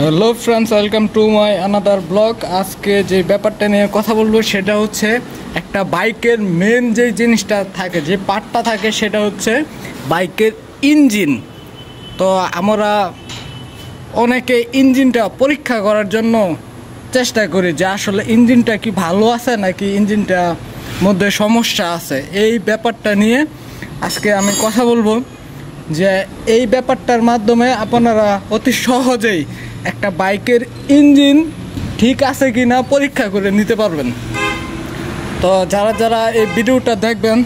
Hello friends, welcome to my another blog. আজকে যে ব্যাপারটা নিয়ে কথা বলবো সেটা হচ্ছে একটা বাইকের মেন যে জিনিসটা থাকে, যে পার্টটা থাকে, সেটা হচ্ছে বাইকের ইঞ্জিন। তো আমরা অনেকে ইঞ্জিনটা পরীক্ষা করার জন্য চেষ্টা করি যে আসলে ইঞ্জিনটা কি ভালো আছে নাকি ইঞ্জিনটার মধ্যে সমস্যা আছে। এই ব্যাপারটা নিয়ে আজকে আমি কথা বলবো যে এই ব্যাপারটার মাধ্যমে আপনারা অতি সহজেই একটা বাইকের ইঞ্জিন ঠিক আছে কি না পরীক্ষা করে নিতে পারবেন। তো যারা যারা এই ভিডিওটা দেখবেন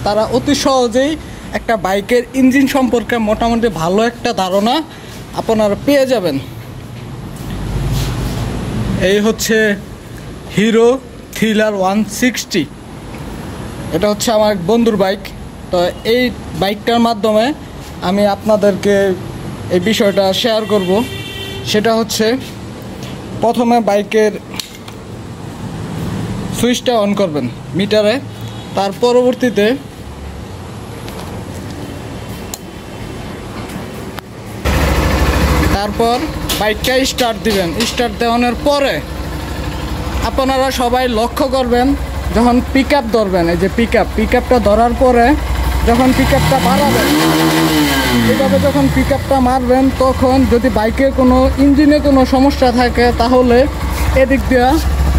তারা অতি সহজেই একটা বাইকের ইঞ্জিন সম্পর্কে মোটামুটি ভালো একটা ধারণা আপনারা পেয়ে যাবেন। এই হচ্ছে হিরো থ্রিলার 160। এটা হচ্ছে আমার এক বন্ধুর বাইক। তো এই বাইকটার মাধ্যমে আমি আপনাদেরকে এই বিষয়টা শেয়ার করব। সেটা হচ্ছে প্রথমে বাইকের সুইচটা অন করবেন মিটারে, তার পরবর্তীতে তারপর বাইকটা স্টার্ট দিবেন। স্টার্ট দেওয়ানোর পরে আপনারা সবাই লক্ষ্য করবেন যখন পিক আপ ধরবেন, এই যে পিক আপটা ধরার পরে যখন পিক আপটা বাড়াবেন, এইভাবে যখন পিক আপটা মারবেন, তখন যদি বাইকের কোনো ইঞ্জিনে কোনো সমস্যা থাকে তাহলে এদিক দিয়ে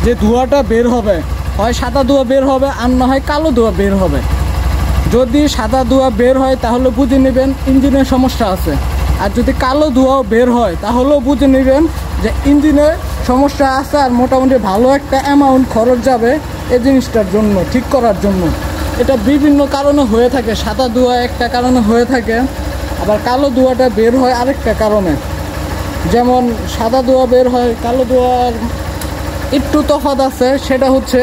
যে ধোঁয়াটা বের হবে, হয় সাদা ধোঁয়া বের হবে আর না হয় কালো ধোঁয়া বের হবে। যদি সাদা ধোঁয়া বের হয় তাহলে বুঝে নেবেন ইঞ্জিনের সমস্যা আছে, আর যদি কালো ধোঁয়াও বের হয় তাহলেও বুঝে নেবেন যে ইঞ্জিনের সমস্যা আছে, আর মোটামুটি ভালো একটা অ্যামাউন্ট খরচ যাবে এই জিনিসটার জন্য, ঠিক করার জন্য। এটা বিভিন্ন কারণে হয়ে থাকে। সাদা ধোঁয়া একটা কারণে হয়ে থাকে, আবার কালো ধোঁয়াটা বের হয় আরেকটা কারণে। যেমন সাদা ধোঁয়া বের হয়, কালো ধোঁয়ার একটু তফাৎ আছে। সেটা হচ্ছে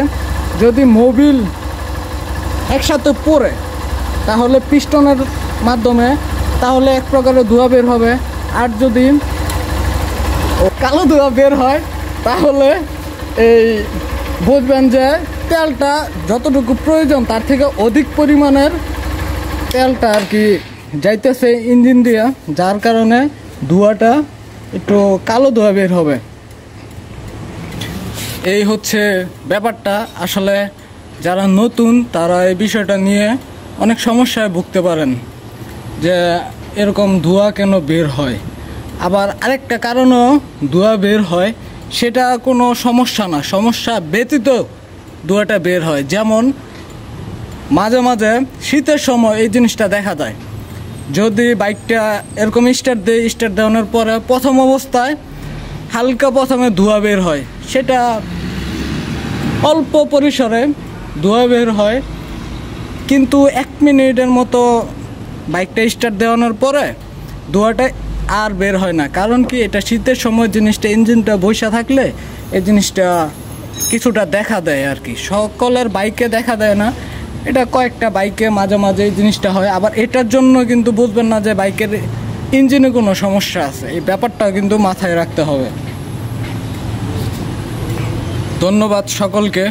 যদি মোবিল একসাথে পড়ে তাহলে পিস্টনের মাধ্যমে তাহলে এক প্রকারের ধোঁয়া বের হবে, আর যদি কালো ধোঁয়া বের হয় তাহলে এই বুঝবেন যে তেলটা যতটুকু প্রয়োজন তার থেকে অধিক পরিমাণের তেলটা আর কি যাইতেছে ইঞ্জিন দিয়ে, যার কারণে ধোঁয়াটা একটু কালো ধোঁয়া বের হবে। এই হচ্ছে ব্যাপারটা। আসলে যারা নতুন তারা এই বিষয়টা নিয়ে অনেক সমস্যায় ভুগতে পারেন যে এরকম ধোঁয়া কেন বের হয়। আবার আরেকটা কারণও ধোঁয়া বের হয়, সেটা কোনো সমস্যা না, সমস্যা ব্যতীত ধোঁয়াটা বের হয়। যেমন মাঝে মাঝে শীতের সময় এই জিনিসটা দেখা যায়। যদি বাইকটা এরকম স্টার্ট দেওয়ানোর পরে প্রথম অবস্থায় হালকা প্রথমে ধোঁয়া বের হয়, সেটা অল্প পরিসরে ধোঁয়া বের হয়, কিন্তু 1 মিনিটের মতো বাইকটা স্টার্ট দেওয়ানোর পরে ধোঁয়াটা আর বের হয় না। কারণ কি, এটা শীতের সময় জিনিসটা ইঞ্জিনটা বসে থাকলে এই জিনিসটা কিছুটা দেখা দেয় আর কি। সকলের বাইকে দেখা দেয় না, এটা কয়েকটা বাইকে মাঝে মাঝে এই জিনিসটা হয়। আবার এটার জন্য কিন্তু বুঝবেন না যে বাইকের ইঞ্জিনে কোনো সমস্যা আছে, এই ব্যাপারটা কিন্তু মাথায় রাখতে হবে। ধন্যবাদ সকলকে।